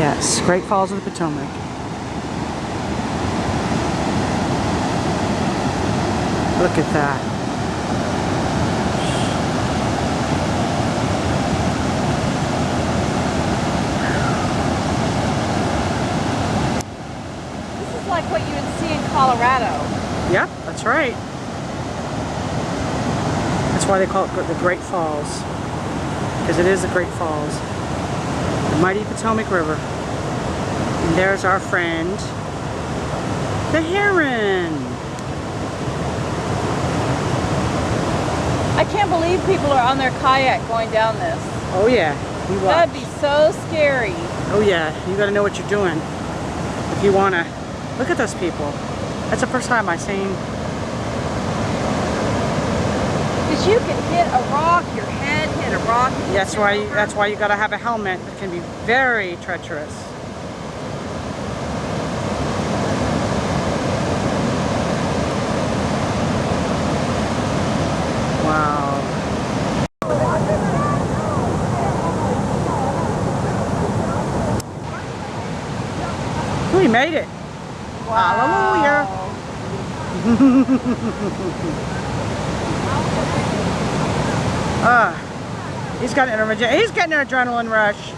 Yes, Great Falls of the Potomac. Look at that. This is like what you would see in Colorado. Yep, that's right. That's why they call it the Great Falls. Because it is the Great Falls. The mighty Potomac River. And there's our friend, the heron. I can't believe people are on their kayak going down this. Oh yeah, you watch. That'd be so scary. Oh yeah, you gotta know what you're doing. If you wanna, look at those people. That's the first time I've seen. Because you can hit a rock, your head hit a rock. That's why you gotta have a helmet. It can be very treacherous. Wow. We made it. Wow. Hallelujah. He's getting an adrenaline rush.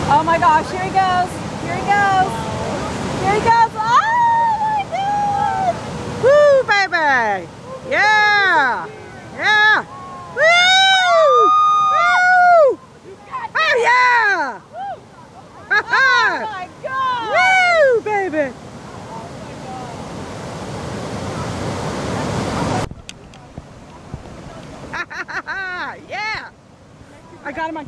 Oh my gosh, here he goes. Here he goes. Here he goes. Oh my God. Woo, baby. Yeah. Yeah. Woo. Woo. Oh yeah. Oh my God. Woo, baby. Yeah. I got him on.